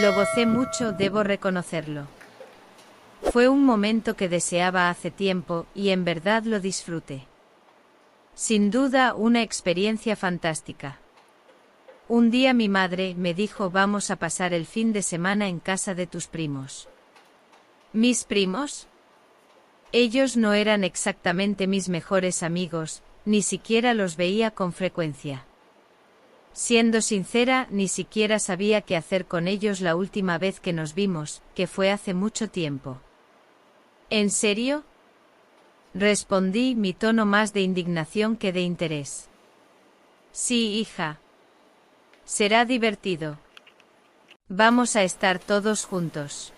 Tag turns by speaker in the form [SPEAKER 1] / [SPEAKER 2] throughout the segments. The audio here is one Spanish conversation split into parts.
[SPEAKER 1] Lo gocé mucho, debo reconocerlo. Fue un momento que deseaba hace tiempo, y en verdad lo disfruté. Sin duda, una experiencia fantástica. Un día mi madre me dijo: vamos a pasar el fin de semana en casa de tus primos. ¿Mis primos? Ellos no eran exactamente mis mejores amigos, ni siquiera los veía con frecuencia. Siendo sincera, ni siquiera sabía qué hacer con ellos la última vez que nos vimos, que fue hace mucho tiempo. ¿En serio?, respondí, mi tono más de indignación que de interés. Sí, hija. Será divertido. Vamos a estar todos juntos.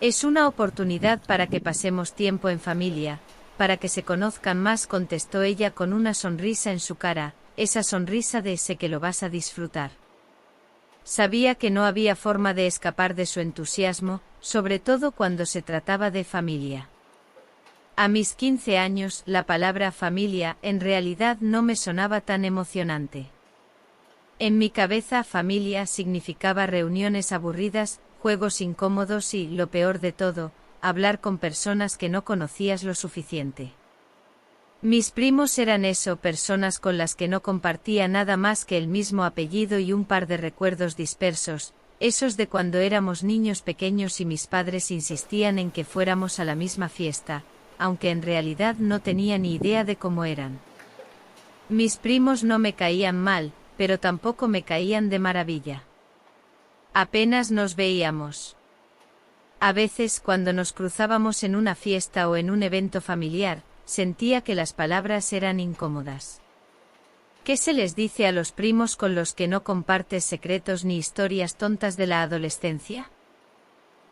[SPEAKER 1] Es una oportunidad para que pasemos tiempo en familia, para que se conozcan más, contestó ella con una sonrisa en su cara, esa sonrisa de sé que lo vas a disfrutar. Sabía que no había forma de escapar de su entusiasmo, sobre todo cuando se trataba de familia. A mis 15 años, la palabra familia en realidad no me sonaba tan emocionante. En mi cabeza, familia significaba reuniones aburridas, juegos incómodos y, lo peor de todo, hablar con personas que no conocías lo suficiente. Mis primos eran eso, personas con las que no compartía nada más que el mismo apellido y un par de recuerdos dispersos, esos de cuando éramos niños pequeños y mis padres insistían en que fuéramos a la misma fiesta, aunque en realidad no tenía ni idea de cómo eran. Mis primos no me caían mal, pero tampoco me caían de maravilla. Apenas nos veíamos. A veces, cuando nos cruzábamos en una fiesta o en un evento familiar, sentía que las palabras eran incómodas. ¿Qué se les dice a los primos con los que no compartes secretos ni historias tontas de la adolescencia?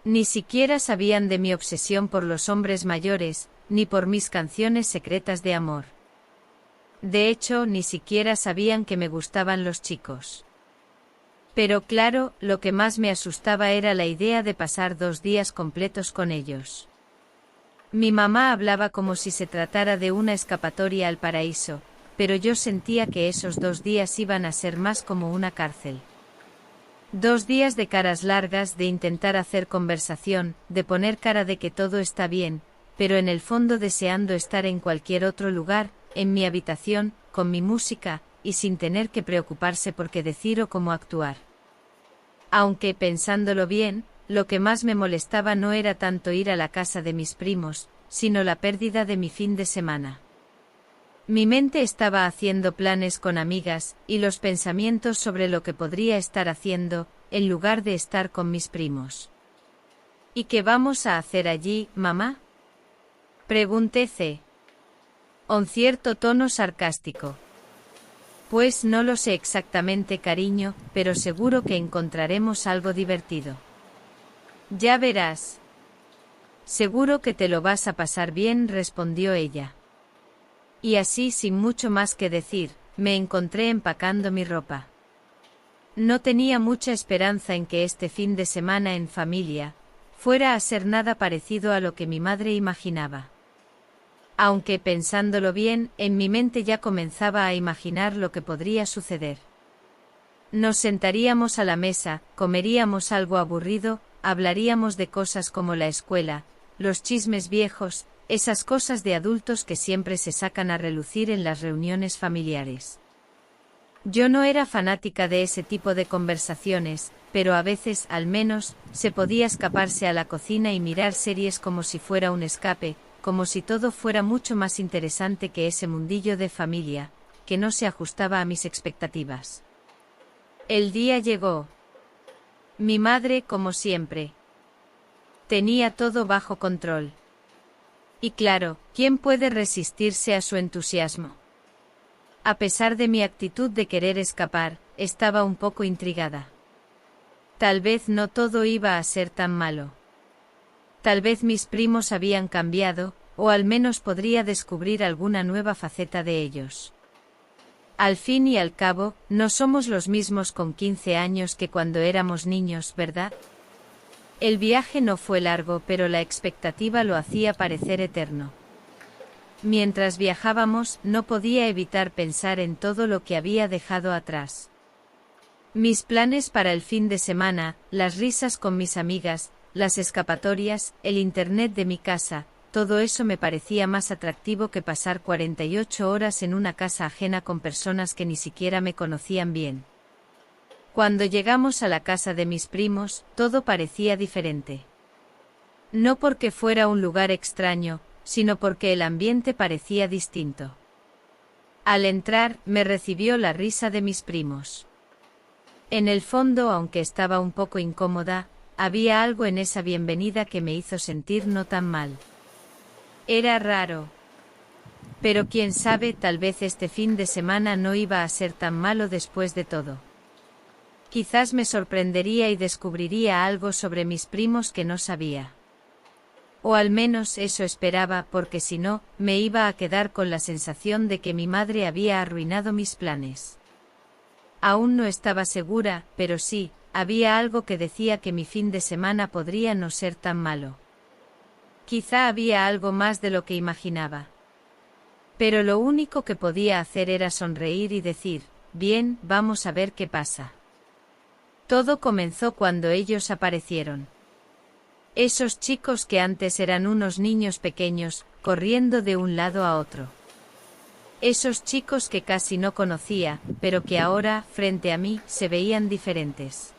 [SPEAKER 1] Ni siquiera sabían de mi obsesión por los hombres mayores, ni por mis canciones secretas de amor. De hecho, ni siquiera sabían que me gustaban los chicos. Pero claro, lo que más me asustaba era la idea de pasar 2 días completos con ellos. Mi mamá hablaba como si se tratara de una escapatoria al paraíso, pero yo sentía que esos 2 días iban a ser más como una cárcel. 2 días de caras largas, de intentar hacer conversación, de poner cara de que todo está bien, pero en el fondo deseando estar en cualquier otro lugar, en mi habitación, con mi música, y sin tener que preocuparse por qué decir o cómo actuar. Aunque, pensándolo bien, lo que más me molestaba no era tanto ir a la casa de mis primos, sino la pérdida de mi fin de semana. Mi mente estaba haciendo planes con amigas, y los pensamientos sobre lo que podría estar haciendo, en lugar de estar con mis primos. ¿Y qué vamos a hacer allí, mamá?, pregunté con cierto tono sarcástico. Pues no lo sé exactamente, cariño, pero seguro que encontraremos algo divertido. Ya verás. Seguro que te lo vas a pasar bien, respondió ella. Y así, sin mucho más que decir, me encontré empacando mi ropa. No tenía mucha esperanza en que este fin de semana en familia fuera a ser nada parecido a lo que mi madre imaginaba. Aunque, pensándolo bien, en mi mente ya comenzaba a imaginar lo que podría suceder. Nos sentaríamos a la mesa, comeríamos algo aburrido, hablaríamos de cosas como la escuela, los chismes viejos, esas cosas de adultos que siempre se sacan a relucir en las reuniones familiares. Yo no era fanática de ese tipo de conversaciones, pero a veces, al menos, se podía escaparse a la cocina y mirar series como si fuera un escape, como si todo fuera mucho más interesante que ese mundillo de familia, que no se ajustaba a mis expectativas. El día llegó. Mi madre, como siempre, tenía todo bajo control. Y claro, ¿quién puede resistirse a su entusiasmo? A pesar de mi actitud de querer escapar, estaba un poco intrigada. Tal vez no todo iba a ser tan malo. Tal vez mis primos habían cambiado, o al menos podría descubrir alguna nueva faceta de ellos. Al fin y al cabo, no somos los mismos con 15 años que cuando éramos niños, ¿verdad? El viaje no fue largo, pero la expectativa lo hacía parecer eterno. Mientras viajábamos, no podía evitar pensar en todo lo que había dejado atrás. Mis planes para el fin de semana, las risas con mis amigas, las escapatorias, el internet de mi casa, todo eso me parecía más atractivo que pasar 48 horas en una casa ajena con personas que ni siquiera me conocían bien. Cuando llegamos a la casa de mis primos, todo parecía diferente. No porque fuera un lugar extraño, sino porque el ambiente parecía distinto. Al entrar, me recibió la risa de mis primos. En el fondo, aunque estaba un poco incómoda, había algo en esa bienvenida que me hizo sentir no tan mal. Era raro. Pero quién sabe, tal vez este fin de semana no iba a ser tan malo después de todo. Quizás me sorprendería y descubriría algo sobre mis primos que no sabía. O al menos eso esperaba, porque si no, me iba a quedar con la sensación de que mi madre había arruinado mis planes. Aún no estaba segura, pero sí, había algo que decía que mi fin de semana podría no ser tan malo. Quizá había algo más de lo que imaginaba. Pero lo único que podía hacer era sonreír y decir, bien, vamos a ver qué pasa. Todo comenzó cuando ellos aparecieron. Esos chicos que antes eran unos niños pequeños, corriendo de un lado a otro. Esos chicos que casi no conocía, pero que ahora, frente a mí, se veían diferentes.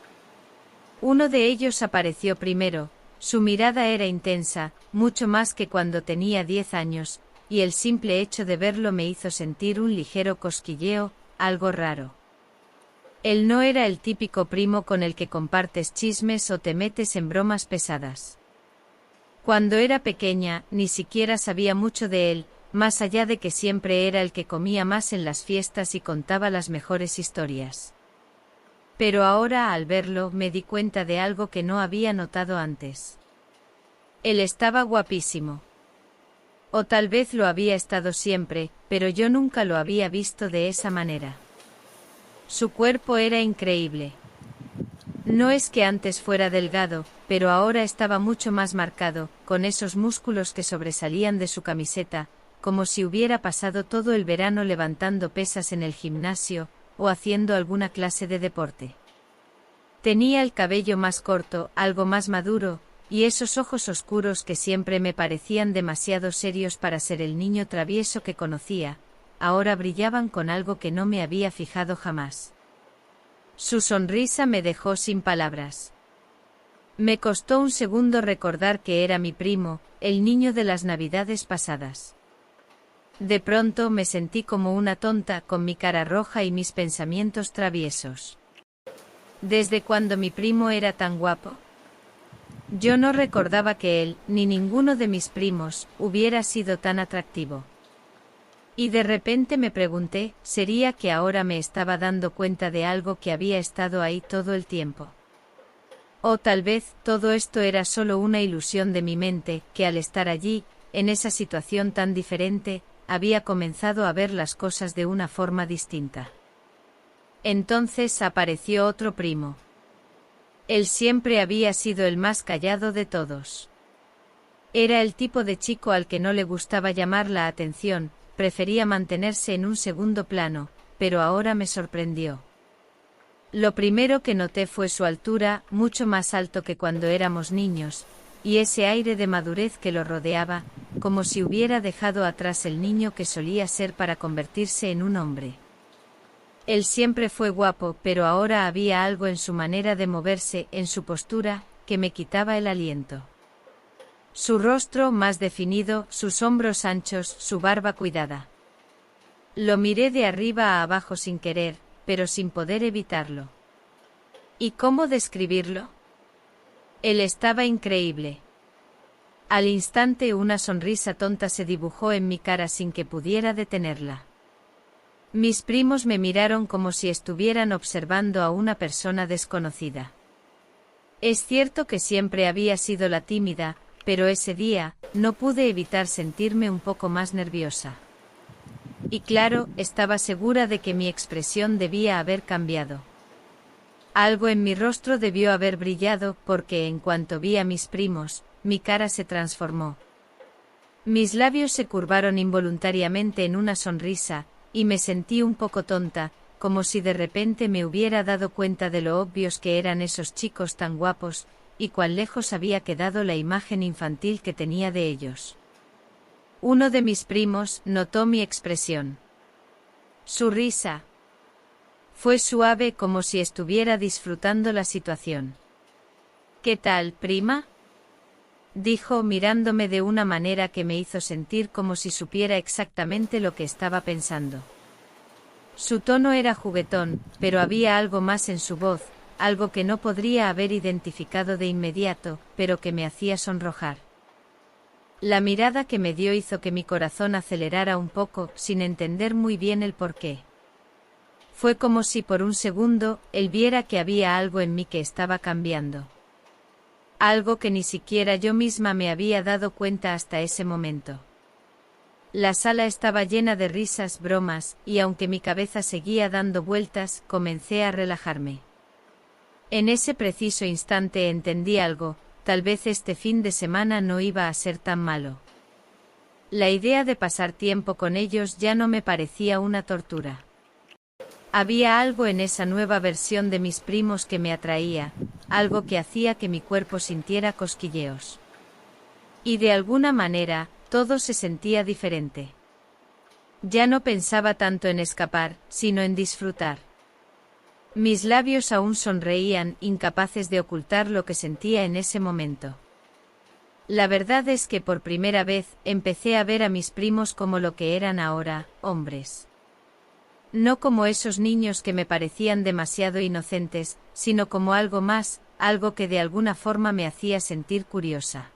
[SPEAKER 1] Uno de ellos apareció primero, su mirada era intensa, mucho más que cuando tenía 10 años, y el simple hecho de verlo me hizo sentir un ligero cosquilleo, algo raro. Él no era el típico primo con el que compartes chismes o te metes en bromas pesadas. Cuando era pequeña, ni siquiera sabía mucho de él, más allá de que siempre era el que comía más en las fiestas y contaba las mejores historias. Pero ahora al verlo me di cuenta de algo que no había notado antes. Él estaba guapísimo. O tal vez lo había estado siempre, pero yo nunca lo había visto de esa manera. Su cuerpo era increíble. No es que antes fuera delgado, pero ahora estaba mucho más marcado, con esos músculos que sobresalían de su camiseta, como si hubiera pasado todo el verano levantando pesas en el gimnasio, o haciendo alguna clase de deporte. Tenía el cabello más corto, algo más maduro, y esos ojos oscuros que siempre me parecían demasiado serios para ser el niño travieso que conocía, ahora brillaban con algo que no me había fijado jamás. Su sonrisa me dejó sin palabras. Me costó un segundo recordar que era mi primo, el niño de las navidades pasadas. De pronto me sentí como una tonta, con mi cara roja y mis pensamientos traviesos. ¿Desde cuándo mi primo era tan guapo? Yo no recordaba que él, ni ninguno de mis primos, hubiera sido tan atractivo. Y de repente me pregunté, ¿sería que ahora me estaba dando cuenta de algo que había estado ahí todo el tiempo? O tal vez, todo esto era solo una ilusión de mi mente, que al estar allí, en esa situación tan diferente, había comenzado a ver las cosas de una forma distinta. Entonces apareció otro primo. Él siempre había sido el más callado de todos. Era el tipo de chico al que no le gustaba llamar la atención, prefería mantenerse en un segundo plano, pero ahora me sorprendió. Lo primero que noté fue su altura, mucho más alto que cuando éramos niños, y ese aire de madurez que lo rodeaba, como si hubiera dejado atrás el niño que solía ser para convertirse en un hombre. Él siempre fue guapo, pero ahora había algo en su manera de moverse, en su postura, que me quitaba el aliento. Su rostro más definido, sus hombros anchos, su barba cuidada. Lo miré de arriba a abajo sin querer, pero sin poder evitarlo. ¿Y cómo describirlo? Él estaba increíble. Al instante una sonrisa tonta se dibujó en mi cara sin que pudiera detenerla. Mis primos me miraron como si estuvieran observando a una persona desconocida. Es cierto que siempre había sido la tímida, pero ese día, no pude evitar sentirme un poco más nerviosa. Y claro, estaba segura de que mi expresión debía haber cambiado. Algo en mi rostro debió haber brillado, porque en cuanto vi a mis primos, mi cara se transformó. Mis labios se curvaron involuntariamente en una sonrisa, y me sentí un poco tonta, como si de repente me hubiera dado cuenta de lo obvios que eran esos chicos tan guapos, y cuán lejos había quedado la imagen infantil que tenía de ellos. Uno de mis primos notó mi expresión. Su risa fue suave, como si estuviera disfrutando la situación. «¿Qué tal, prima?», dijo mirándome de una manera que me hizo sentir como si supiera exactamente lo que estaba pensando. Su tono era juguetón, pero había algo más en su voz, algo que no podría haber identificado de inmediato, pero que me hacía sonrojar. La mirada que me dio hizo que mi corazón acelerara un poco, sin entender muy bien el porqué. Fue como si por un segundo él viera que había algo en mí que estaba cambiando. Algo que ni siquiera yo misma me había dado cuenta hasta ese momento. La sala estaba llena de risas, bromas, y aunque mi cabeza seguía dando vueltas, comencé a relajarme. En ese preciso instante entendí algo, tal vez este fin de semana no iba a ser tan malo. La idea de pasar tiempo con ellos ya no me parecía una tortura. Había algo en esa nueva versión de mis primos que me atraía, algo que hacía que mi cuerpo sintiera cosquilleos. Y de alguna manera, todo se sentía diferente. Ya no pensaba tanto en escapar, sino en disfrutar. Mis labios aún sonreían, incapaces de ocultar lo que sentía en ese momento. La verdad es que por primera vez empecé a ver a mis primos como lo que eran ahora, hombres. No como esos niños que me parecían demasiado inocentes, sino como algo más, algo que de alguna forma me hacía sentir curiosa.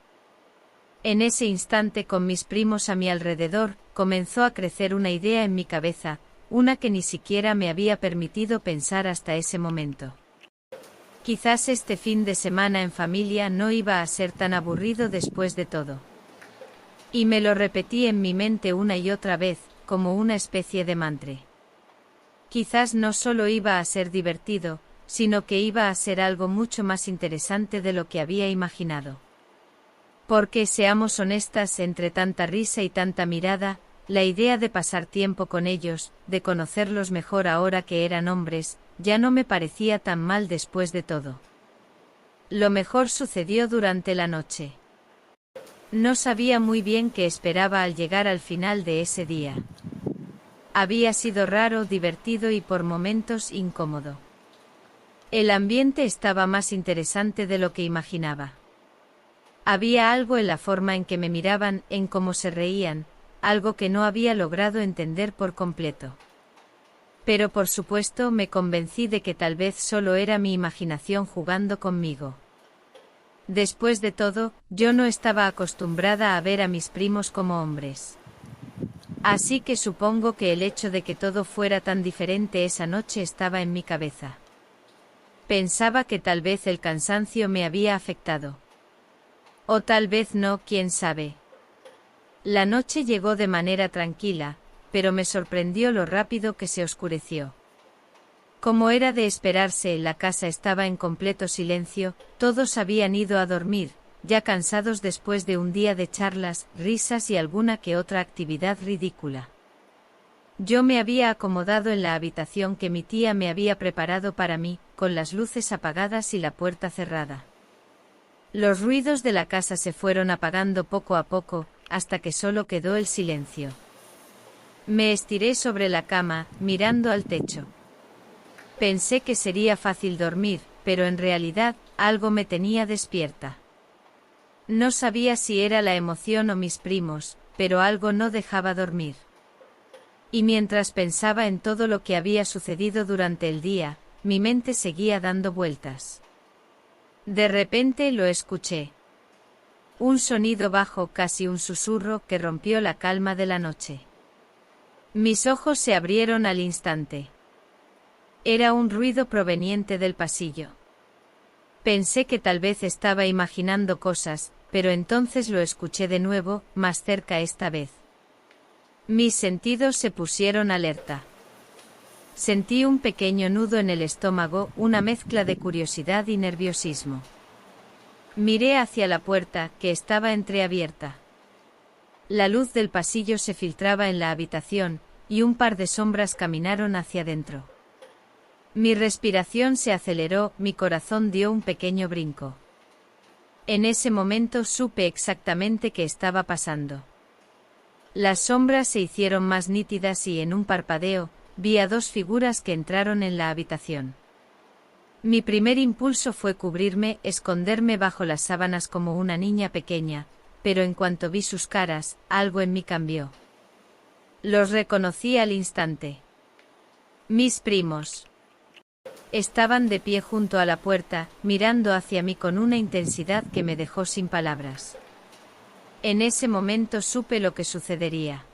[SPEAKER 1] En ese instante, con mis primos a mi alrededor, comenzó a crecer una idea en mi cabeza, una que ni siquiera me había permitido pensar hasta ese momento. Quizás este fin de semana en familia no iba a ser tan aburrido después de todo. Y me lo repetí en mi mente una y otra vez, como una especie de mantra. Quizás no solo iba a ser divertido, sino que iba a ser algo mucho más interesante de lo que había imaginado. Porque, seamos honestas, entre tanta risa y tanta mirada, la idea de pasar tiempo con ellos, de conocerlos mejor ahora que eran hombres, ya no me parecía tan mal después de todo. Lo mejor sucedió durante la noche. No sabía muy bien qué esperaba al llegar al final de ese día. Había sido raro, divertido y por momentos incómodo. El ambiente estaba más interesante de lo que imaginaba. Había algo en la forma en que me miraban, en cómo se reían, algo que no había logrado entender por completo. Pero por supuesto me convencí de que tal vez solo era mi imaginación jugando conmigo. Después de todo, yo no estaba acostumbrada a ver a mis primos como hombres. Así que supongo que el hecho de que todo fuera tan diferente esa noche estaba en mi cabeza. Pensaba que tal vez el cansancio me había afectado. O tal vez no, quién sabe. La noche llegó de manera tranquila, pero me sorprendió lo rápido que se oscureció. Como era de esperarse, la casa estaba en completo silencio, todos habían ido a dormir, ya cansados después de un día de charlas, risas y alguna que otra actividad ridícula. Yo me había acomodado en la habitación que mi tía me había preparado para mí, con las luces apagadas y la puerta cerrada. Los ruidos de la casa se fueron apagando poco a poco, hasta que solo quedó el silencio. Me estiré sobre la cama, mirando al techo. Pensé que sería fácil dormir, pero en realidad, algo me tenía despierta. No sabía si era la emoción o mis primos, pero algo no dejaba dormir. Y mientras pensaba en todo lo que había sucedido durante el día, mi mente seguía dando vueltas. De repente lo escuché. Un sonido bajo, casi un susurro, que rompió la calma de la noche. Mis ojos se abrieron al instante. Era un ruido proveniente del pasillo. Pensé que tal vez estaba imaginando cosas, pero entonces lo escuché de nuevo, más cerca esta vez. Mis sentidos se pusieron alerta. Sentí un pequeño nudo en el estómago, una mezcla de curiosidad y nerviosismo. Miré hacia la puerta, que estaba entreabierta. La luz del pasillo se filtraba en la habitación, y un par de sombras caminaron hacia dentro. Mi respiración se aceleró, mi corazón dio un pequeño brinco. En ese momento supe exactamente qué estaba pasando. Las sombras se hicieron más nítidas y en un parpadeo, vi a dos figuras que entraron en la habitación. Mi primer impulso fue cubrirme, esconderme bajo las sábanas como una niña pequeña, pero en cuanto vi sus caras, algo en mí cambió. Los reconocí al instante. Mis primos. Estaban de pie junto a la puerta, mirando hacia mí con una intensidad que me dejó sin palabras. En ese momento supe lo que sucedería.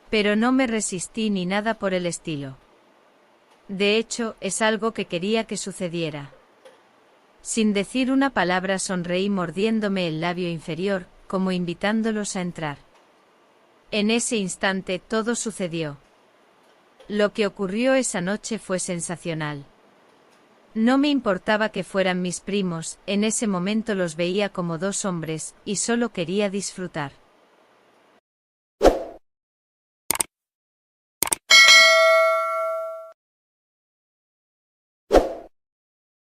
[SPEAKER 1] Pero no me resistí ni nada por el estilo. De hecho, es algo que quería que sucediera. Sin decir una palabra sonreí mordiéndome el labio inferior, como invitándolos a entrar. En ese instante todo sucedió. Lo que ocurrió esa noche fue sensacional. No me importaba que fueran mis primos, en ese momento los veía como dos hombres, y solo quería disfrutar.